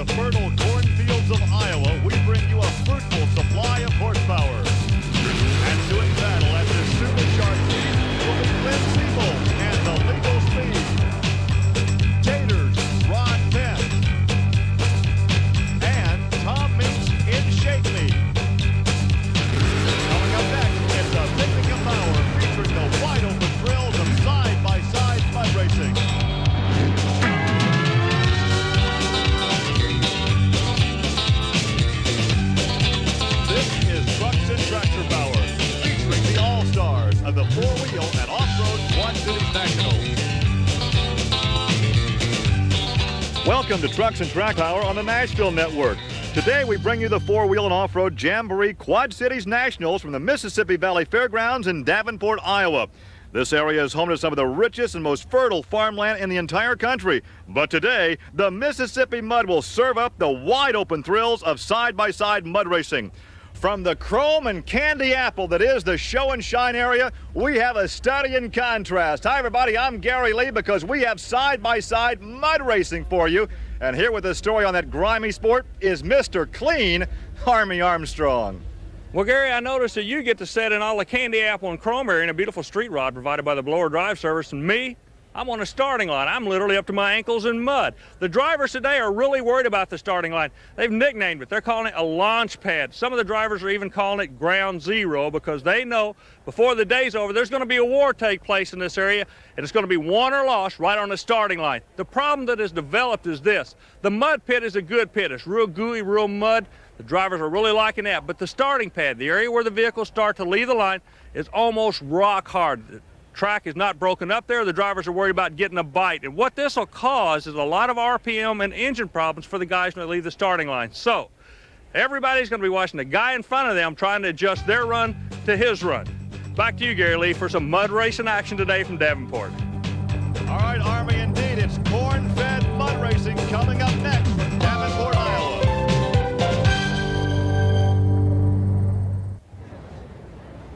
the fertile cornfields of Iowa, we bring you a fruitful supply of horsepower. And doing battle at this supercharged team will be Clint Siebel and the Legal Speed. Gators, Ron Penn. And Tom Meeks in Shake Me. Coming up next, it's a picnic of power featuring the wide open thrills of side-by-side mud racing. Trucks and Tractor Power, featuring the all-stars of the four-wheel and off-road Quad Cities Nationals. Welcome to Trucks and Track Power on the Nashville Network. Today we bring you the four-wheel and off-road JAMBOREE Quad Cities Nationals from the Mississippi Valley Fairgrounds in Davenport, Iowa. This area is home to some of the richest and most fertile farmland in the entire country. But today, the Mississippi mud will serve up the wide-open thrills of side-by-side mud racing. From the chrome and candy apple that is the show and shine area, we have a study in contrast. Hi everybody, I'm Gary Lee because we have side-by-side mud racing for you. And here with the story on that grimy sport is Mr. Clean, Army Armstrong. Well, Gary, I noticed that you get to set in all the candy apple and chrome area in a beautiful street rod provided by the Blower Drive Service, and me, I'm on a starting line. I'm literally up to my ankles in mud. The drivers today are really worried about the starting line. They've nicknamed it. They're calling it a launch pad. Some of the drivers are even calling it ground zero because they know before the day's over, there's going to be a war take place in this area, and it's going to be won or lost right on the starting line. The problem that has developed is this. The mud pit is a good pit. It's real gooey, real mud. The drivers are really liking that. But the starting pad, the area where the vehicles start to leave the line, is almost rock hard. Track is not broken up there. The drivers are worried about getting a bite. And what this will cause is a lot of RPM and engine problems for the guys when they leave the starting line. So everybody's going to be watching the guy in front of them trying to adjust their run to his run. Back to you, Gary Lee, for some mud racing action today from Davenport. All right, Army, indeed. It's corn-fed mud racing coming up next from Davenport, Iowa.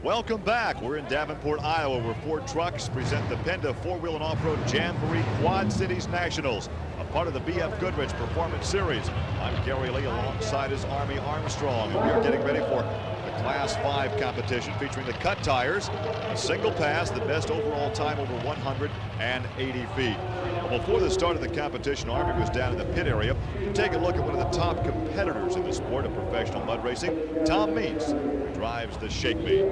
Welcome back. We're in Davenport, Iowa, where Ford Trucks present the Penda four-wheel and off-road JAMBOREE Quad Cities Nationals, a part of the BF Goodrich Performance Series. I'm Gary Lee alongside his Army Armstrong, and we are getting ready for the Class 5 competition featuring the cut tires, a single pass, the best overall time over 180 feet. Well, before the start of the competition, Army was down in the pit area to take a look at one of the top competitors in the sport of professional mud racing. Tom Meeks drives the Shake Me.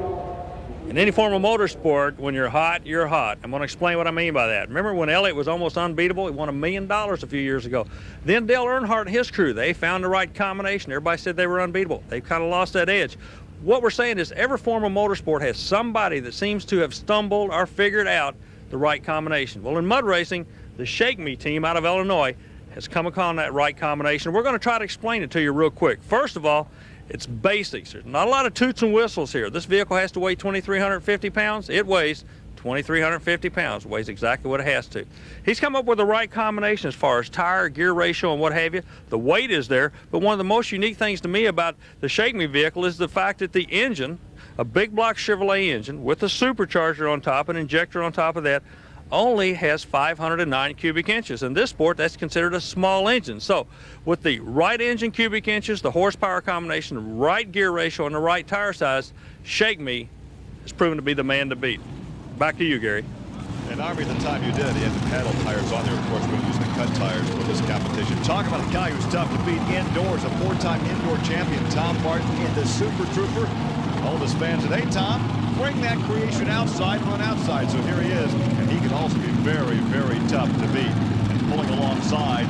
In any form of motorsport, when you're hot, you're hot. I'm going to explain what I mean by that. Remember when Elliott was almost unbeatable? He won $1 million a few years ago. Then Dale Earnhardt and his crew, they found the right combination. Everybody said they were unbeatable. They've kind of lost that edge. What we're saying is every form of motorsport has somebody that seems to have stumbled or figured out the right combination. Well, in mud racing, the Shake Me team out of Illinois has come upon that right combination. We're going to try to explain it to you real quick. First of all, it's basics. There's not a lot of toots and whistles here. This vehicle has to weigh 2,350 pounds. It weighs 2,350 pounds. It weighs exactly what it has to. He's come up with the right combination as far as tire, gear ratio, and what have you. The weight is there, but one of the most unique things to me about the Shake Me vehicle is the fact that the engine, a big block Chevrolet engine with a supercharger on top, an injector on top of that, only has 509 cubic inches. In this sport, that's considered a small engine. So with the right engine cubic inches, the horsepower combination, the right gear ratio, and the right tire size, Shake Me has proven to be the man to beat. Back to you, Gary. And Army, at the time you did, he had the paddle tires on there. Of course, we're using the cut tires for this competition. Talk about a guy who's tough to beat indoors, a four-time indoor champion, Tom Martin in the Super Trooper. All of his fans today, Tom, bring that creation outside, run outside. So here he is, and he can also be very, very tough to beat. And pulling alongside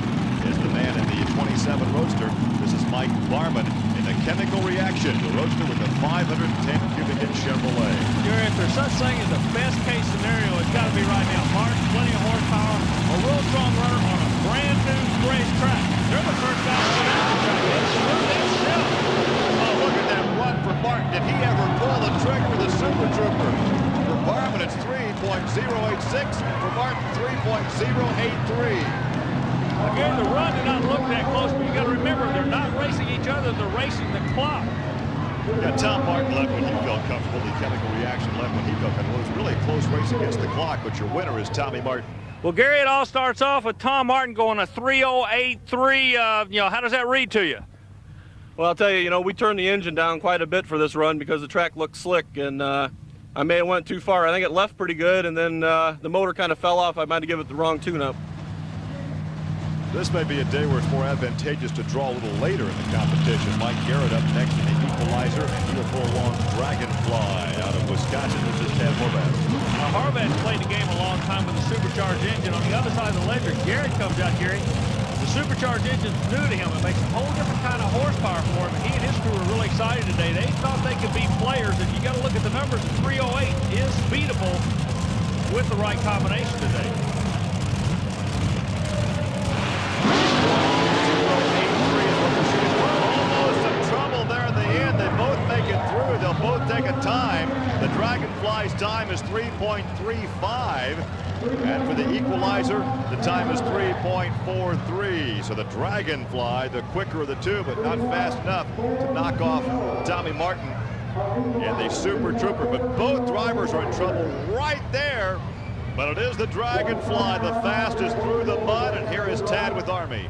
is the man in the 27 Roadster. This is Mike Barman in the chemical reaction, the Roadster with the 510 cubic inch Chevrolet. Gary, if there's such thing as a best case scenario, it's got to be right now. Martin, plenty of horsepower, a real strong runner on a brand new racetrack. They're the first guys to get out the track. It's smooth as silk. Oh, look at that run for Martin. Did he ever pull the trigger with the Super Trooper? For Barman, it's 3.086. For Martin, 3.083. Again, the run did not look that close, but you got to remember, they're not racing each other, they're racing the clock. Yeah, Tom Martin left when he felt comfortable. The chemical reaction left when he felt comfortable. It was really a close race against the clock, but your winner is Tommy Martin. Well, Gary, it all starts off with Tom Martin going a 3:08.3. You know, how does that read to you? Well, I'll tell you, we turned the engine down quite a bit for this run because the track looked slick, and I may have went too far. I think it left pretty good, and then the motor kind of fell off. I might have given it the wrong tune-up. This may be a day where it's more advantageous to draw a little later in the competition. Mike Garrett up next in the equalizer, and he will pull along Dragonfly out of Wisconsin. This is Ted Horvath. Now, Horvath's played the game a long time with a supercharged engine. On the other side of the ledger, Garrett comes out, Gary. The supercharged engine's new to him. It makes a whole different kind of horsepower for him, and he and his crew are really excited today. They thought they could beat players, and you got to look at the numbers. 3:08 is beatable with the right combination today. They'll both take a time. The Dragonfly's time is 3.35, and for the equalizer, the time is 3.43. So the Dragonfly, the quicker of the two, but not fast enough to knock off Tommy Martin and the Super Trooper. But both drivers are in trouble right there. But it is the Dragonfly, the fastest through the mud, and here is Tad with Army.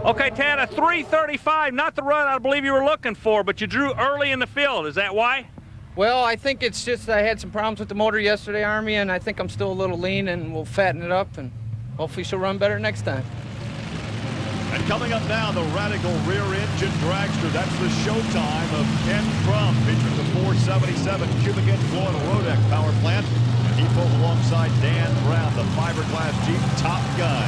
Okay, Tad, a 3:35, not the run I believe you were looking for, but you drew early in the field. Is that why? Well, I think it's just I had some problems with the motor yesterday, Army, and I think I'm still a little lean, and we'll fatten it up, and hopefully she'll run better next time. And coming up now, the Radical rear-engine Dragster. That's the showtime of Ken Crum, featuring the 477 cubic inch Floyd Rodeck power plant. And he pulls alongside Dan Brown, the fiberglass Jeep Top Gun.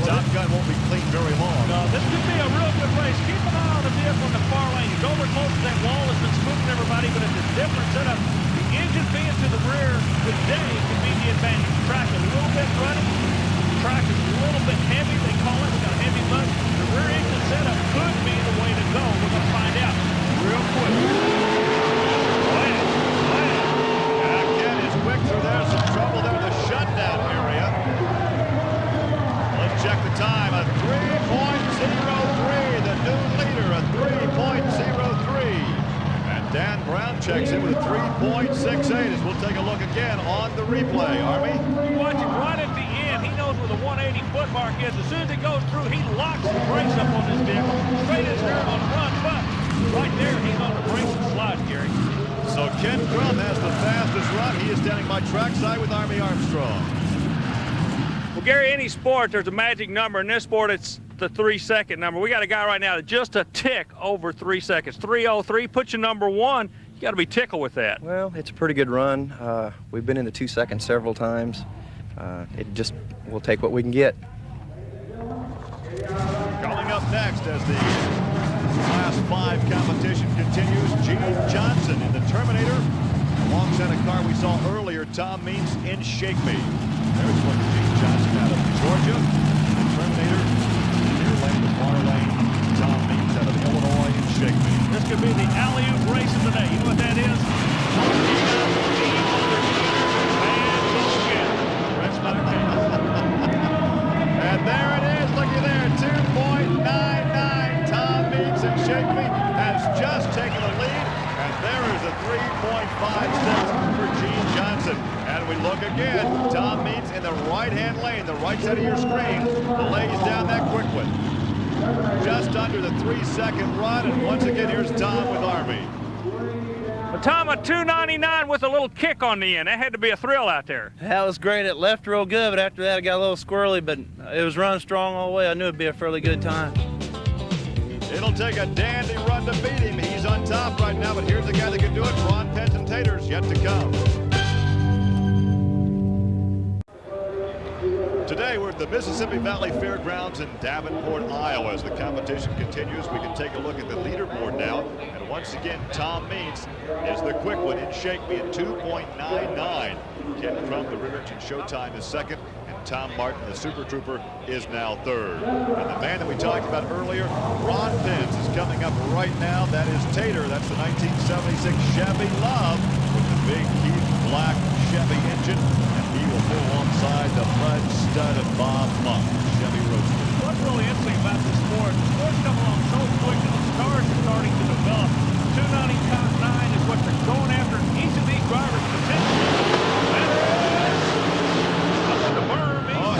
Top Gun won't be clean very long. No, this could be a real good race. Keep an eye on the vehicle in the far lane. He's over close to that wall. Has been spooking everybody, but it's a different setup. The engine being to the rear today can be the advantage. The track is a little bit running. The track is a little bit heavy. They call it. It's got a heavy mud. The rear engine setup could be the way to go. We're going to find out real quick. Ken is quick through there. Some trouble there in the shutdown area. Let's check the time. A 3.03. The new leader, a 3.03. And Dan Brown checks in with a 3.68 as we'll take a look again on the replay. Army? You watch him right at the end. He knows where the 180 foot mark is. As soon as it goes through, he locks the brakes up on this vehicle. Straight as there on the run, but right there, he's on the brakes and slide, Gary. So Ken Crum has the fastest run. He is standing by trackside with Army Armstrong. Well, Gary, any sport, there's a magic number. In this sport, it's the 3-second number. We got a guy right now that just a tick over 3 seconds. 3:03, put you number one. You got to be tickled with that. Well, it's a pretty good run. We've been in the 2 seconds several times. We'll take what we can get. Coming up next as the Class 5 competition continues, Gene Johnson in the Terminator. Alongside a car we saw earlier, Tom Means in Shake Me. There's what Gene Johnson out of Georgia. The Terminator, near lane, the far lane. Tom Means out of Illinois in Shake Me. This could be the alley-oop race of the day. You know what that is? And there it is, looky there, 2.99. Tom Means in Shake Me has just taken the lead, and there is a 3.56 for Gene Johnson. And we look again, Tom Means in the right-hand lane, the right side of your screen, lays down that quick one. Just under the 3-second run, and once again, here's Tom with Army. But Tom, a 299 with a little kick on the end. That had to be a thrill out there. That was great. It left real good, but after that it got a little squirrely, but it was running strong all the way. I knew it'd be a fairly good time. It'll take a dandy run to beat him. He's on top right now, but here's the guy that can do it. Ron Penton Taters yet to come. Today we're at the Mississippi Valley Fairgrounds in Davenport, Iowa. As the competition continues, we can take a look at the leaderboard now. And once again, Tom Means is the quick one in Shake Me at 2.99. Ken Crum, the rear engine showtime, is second. And Tom Martin, the Super Trooper, is now third. And the man that we talked about earlier, Ron Pence, is coming up right now. That is Tater. That's the 1976 Chevy Love with the big Keith Black Chevy engine. He will pull alongside the Bud Stud of Bob Monk, Chevy Roadster. What's really interesting about this sport, the sport's come along so quick and the cars are starting to develop. 299 is what they're going after. Each of these drivers potentially. Up in the berm. Oh,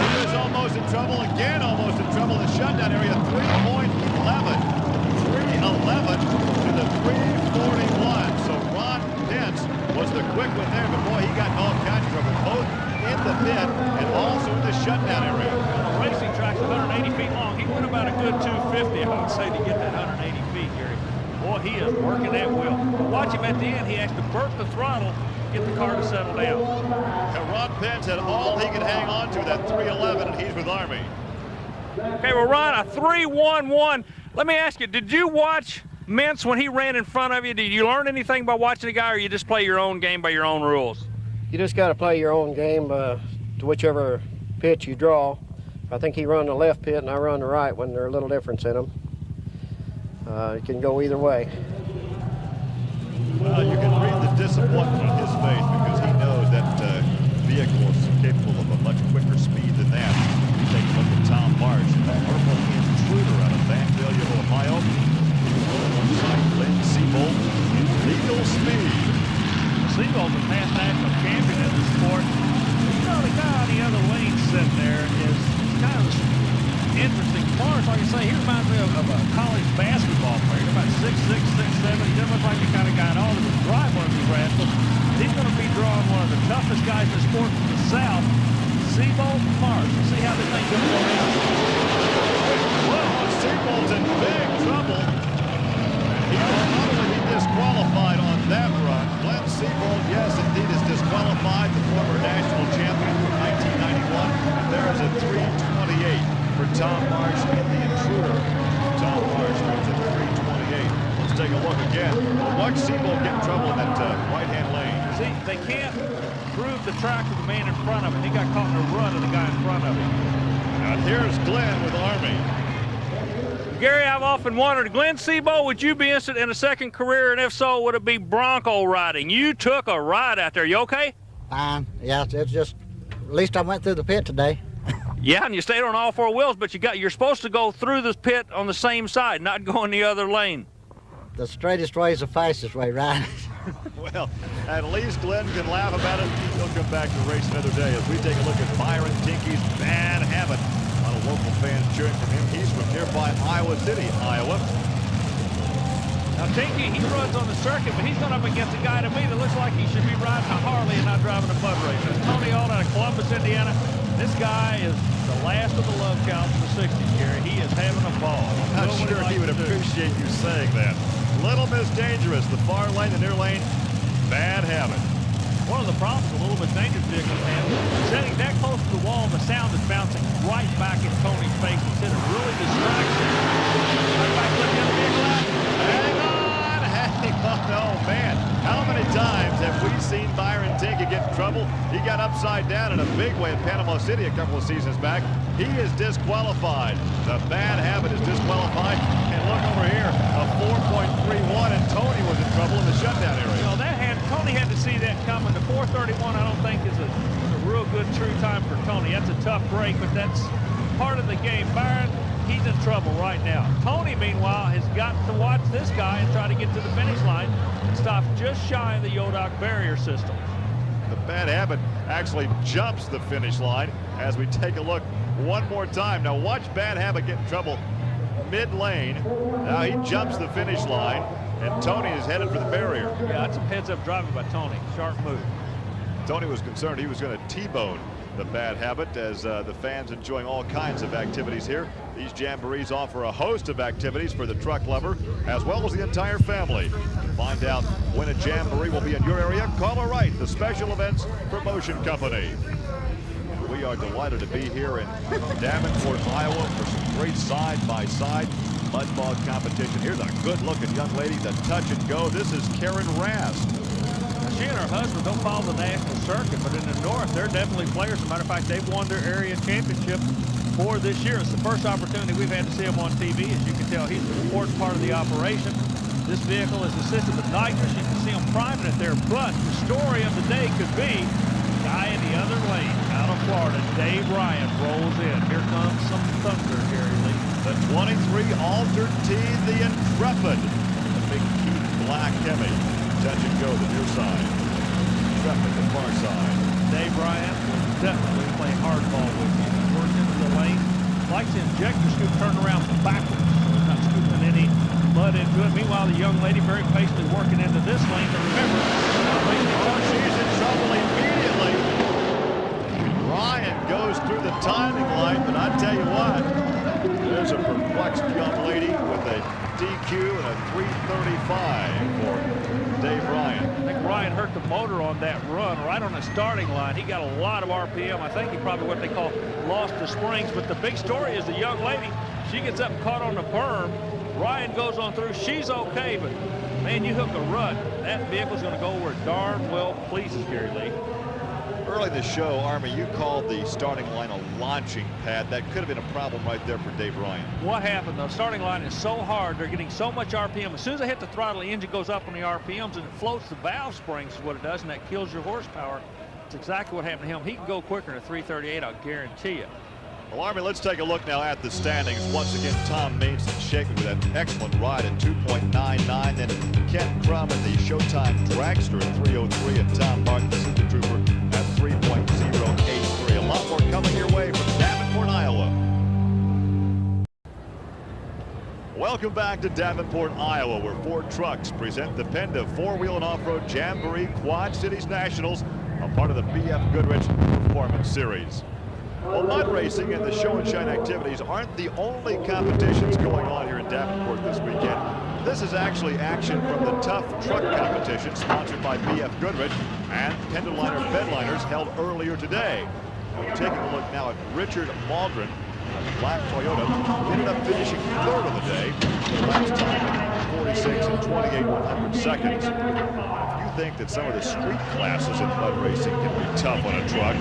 Seabold again almost in trouble in the shutdown area. 3.11. 3.11 to the 3.41. So Ron Pence was the quick one there, but boy, he got in all kinds of trouble, both in the pit and also in the shutdown area. Well, the racing track's 180 feet long. He went about a good 250, I would say, to get that 180 feet, Gary. Boy, he is working that wheel. But watch him at the end. He has to burp the throttle, get the car to settle down. And Ron Pence had all he could hang on to, that 3.11, and he's with Army. Okay, well, Ron, a 3.11. Let me ask you, did you watch Mintz when he ran in front of you? Did you learn anything by watching the guy, or you just play your own game by your own rules? You just got to play your own game to whichever pitch you draw. I think he run the left pit and I run the right when there's a little difference in them. It can go either way. Well, you can read the disappointment on his face because he knows that vehicle is capable of a much quicker speed than that. You take a look at Tom Marsh, the purple intruder out of Vandalia, Ohio. One side, Glenn Seabold in legal speed. Seabold's a past national champion in the sport. You know, the guy on the other lane sitting there is kind of interesting. Morris, like I say, he reminds me of a college basketball player. About 6'6", 6'7". He doesn't look like the kind of guy at all that would drive one of these rascals. He's going to be drawing one of the toughest guys in the sport from the South, Seabold and Morris. We'll see how this thing goes for him. Well, Seabold's in big trouble. He will probably be disqualified on that run. Glenn Seabold, yes, indeed, is disqualified, the former national champion from 1991. And there is a 3:28 for Tom Marsh in the intruder. Tom Marsh goes at 3:28. Let's take a look again. Watch Seabold get in trouble in that right-hand lane. See, they can't prove the track to the man in front of him. He got caught in a run of the guy in front of him. Now here's Glenn with Army. Gary, I've often wondered, Glenn Seabold, would you be interested in a second career, and if so, would it be Bronco riding? You took a ride out there. You okay? Fine. Yeah, it's just, at least I went through the pit today. Yeah, and you stayed on all four wheels, but you're supposed to go through this pit on the same side, not go in the other lane. The straightest way is the fastest way, right? Well, at least Glenn can laugh about it. He'll come back to race another day as we take a look at Byron Tinky's Bad Habit. A lot of local fans cheering for him. He's from nearby Iowa City, Iowa. Now, Tinky, he runs on the circuit, but he's going up against a guy to me that looks like he should be riding a Harley and not driving a mud race. That's Tony Alt out of Columbus, Indiana. This guy is the last of the love cows in the 60s, Gary. He is having a ball. I'm not sure he would appreciate you saying that. Little Miss Dangerous, the far lane, the near lane, Bad Habit. One of the problems with a Little Miss Dangerous vehicle, man, setting that close to the wall, the sound is bouncing right back in Tony's face. It's hit a really distracts him. Right back, let the other vehicle out. Hang on. Oh, man. How many times have we seen Byron Tinky get in trouble? He got upside down in a big way at Panama City a couple of seasons back. He is disqualified. The Bad Habit is disqualified. And look over here, a 4.31, and Tony was in trouble in the shutdown area. You know, Tony had to see that coming. The 4:31, I don't think, is a real good true time for Tony. That's a tough break, but that's part of the game. Byron, he's in trouble right now. Tony, meanwhile, has got to watch this guy and try to get to the finish line and stop just shy of the Yodoc barrier system. The Bad Habit actually jumps the finish line as we take a look one more time. Now watch Bad Habit get in trouble mid-lane. Now he jumps the finish line, and Tony is headed for the barrier. Yeah, that's some heads-up driving by Tony. Sharp move. Tony was concerned he was going to T-bone the Bad Habit as the fans enjoying all kinds of activities here. These jamborees offer a host of activities for the truck lover as well as the entire family. To find out when a jamboree will be in your area, call or write the Special Events Promotion Company. We are delighted to be here in Davenport, Iowa for some great side-by-side mud bog competition. Here's a good-looking young lady, the touch and go. This is Karen Rast. She and her husband don't follow the national circuit, but in the north, they're definitely players. As a matter of fact, they've won their area championship for this year. It's the first opportunity we've had to see him on TV. As you can tell, he's an important part of the operation. This vehicle is assisted with nitrous. You can see him priming it there. But the story of the day could be the guy in the other lane out of Florida, Dave Ryan, rolls in. Here comes some thunder, Gary Lee. The 23 Altered T, the Intrepid. The big Keith Black Hemi. Touch and go, the near side. Intrepid, the far side. Dave Ryan will definitely play hardball with you. He works into the lane. likes the injector scoop turned around backwards. So it's not scooping any mud into it. Meanwhile, the young lady very patiently working into this lane. But remember, she's in trouble immediately. Ryan goes through the timing line, but I tell you what, there's a perplexed young lady with a DQ and a 335 for Dave Ryan. I think Ryan hurt the motor on that run right on the starting line. He got a lot of RPM. I think he probably what they call lost the springs. But the big story is the young lady, she gets up and caught on the berm. Ryan goes on through. She's okay, but man, you hook a rut, that vehicle's going to go where it darn well pleases Gary Lee. Early in the show, Army, you called the starting line a launching pad. That could have been a problem right there for Dave Ryan. What happened? The starting line is so hard. They're getting so much RPM. As soon as they hit the throttle, the engine goes up on the RPMs, and it floats the valve springs is what it does, and that kills your horsepower. It's exactly what happened to him. He can go quicker than a 338, I'll guarantee you. Well, Army, let's take a look now at the standings. Once again, Tom Means and Shaken with that excellent ride at 2.99. Then Ken Crum in the Showtime Dragster at 303, and Tom Martin, the Super Trooper, at 3.083. A lot more coming your way from Davenport, Iowa. Welcome back to Davenport, Iowa, where Ford Trucks present the PENDA four-wheel and off-road Jamboree Quad Cities Nationals, a part of the BF Goodrich Performance Series. Well, mud racing and the show and shine activities aren't the only competitions going on here in Davenport this weekend. This is actually action from the Tough Truck competition sponsored by BF Goodrich and Penduliner Bedliners held earlier today. We're taking a look now at Richard Maldron, a black Toyota, who ended up finishing third of the day, the last time 46 and 28 seconds. If you think that some of the street classes in mud racing can be tough on a truck,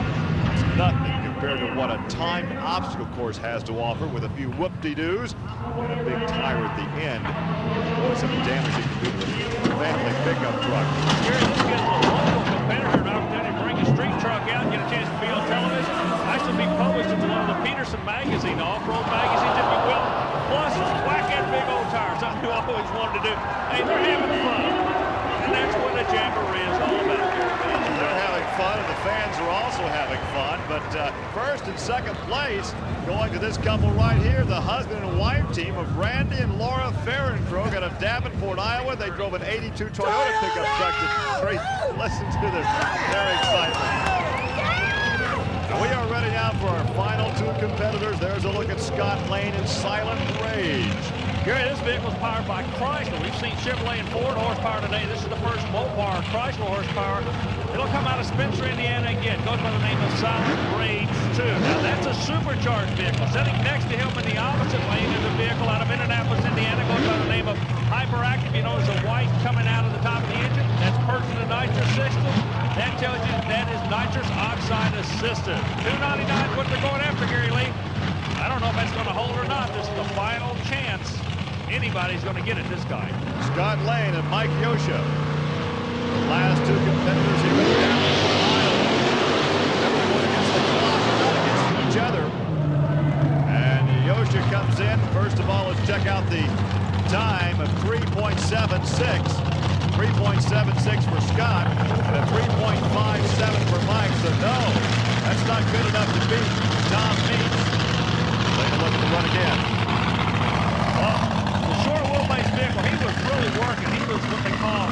it's nothing compared to what a timed obstacle course has to offer, with a few whoop-de-doos and a big tire at the end. Boy, some damage it can do to a family pickup truck. Gary, let's get a local competitor an opportunity to bring a street truck out and get a chance to be on television. I should be published in one of the Peterson magazine, off-road magazines, if you will. Plus, whack that big old tire, something you always wanted to do. Hey, they're having fun. And that's what a Jamboree is all about. They're having fun, and the fans are also having fun. But first and second place going to this couple right here, the husband and wife team of Randy and Laura Farrenkrog out of Davenport, Iowa. They drove an 82 Toyota pickup truck to street. Listen to their excitement. We are ready now for our final two competitors. There's a look at Scott Lane in Silent Rage. Gary, this vehicle is powered by Chrysler. We've seen Chevrolet and Ford horsepower today. This is the first Mopar Chrysler horsepower. It'll come out of Spencer, Indiana again. Goes by the name of Silent Rage 2. Now, that's a supercharged vehicle. Sitting next to him in the opposite lane is a vehicle out of Indianapolis, Indiana. Goes by the name of Hyperactive. You notice a white coming out of the top of the engine. That's purging the nitrous system. That tells you that is nitrous oxide assisted. $299 is what they're going after, Gary Lee. I don't know if that's going to hold or not. This is the final chance anybody's going to get at this guy. Scott Lane and Mike Yosha, the last two competitors here in Davenport, Iowa. They're going against the clock, not against each other. And Yosha comes in. First of all, let's check out the time of 3.76. 3.76 for Scott and a 3.57 for Mike. So no, that's not good enough to beat Tom Means. Take a look at the run again. The short wheelbase vehicle, he was really working. He was what they call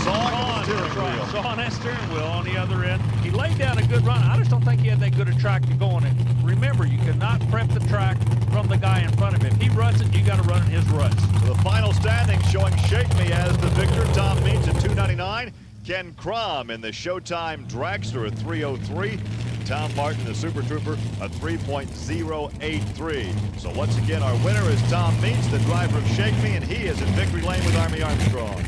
sawing that steering wheel on the other end. He laid down a good run. I just don't think he had that good a track to go on it. Remember, you cannot prep the track from the guy in front of him. If he ruts it, you got to run in his ruts. So the final standing showing Shake Me as the victor. Tom Means at 299. Ken Crum in the Showtime Dragster at 303. Tom Martin, the Super Trooper, a 3.083. So once again, our winner is Tom Means, the driver of Shake Me, and he is in victory lane with Army Armstrong.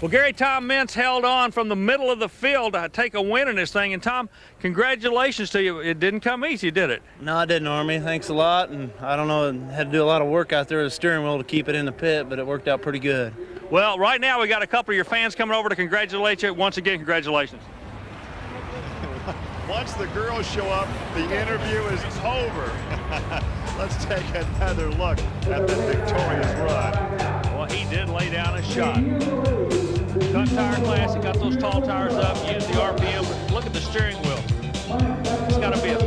Well, Gary, Tom Mintz held on from the middle of the field to take a win in this thing. And, Tom, congratulations to you. It didn't come easy, did it? No, it didn't, Army. Thanks a lot. And I don't know, had to do a lot of work out there with the steering wheel to keep it in the pit, but it worked out pretty good. Well, right now we got a couple of your fans coming over to congratulate you. Once again, congratulations. Once the girls show up, the interview is over. Let's take another look at the victorious run. Well, he did lay down a shot. Cut tire class, he got those tall tires up, used the RPM, but look at the steering wheel. It's got to be a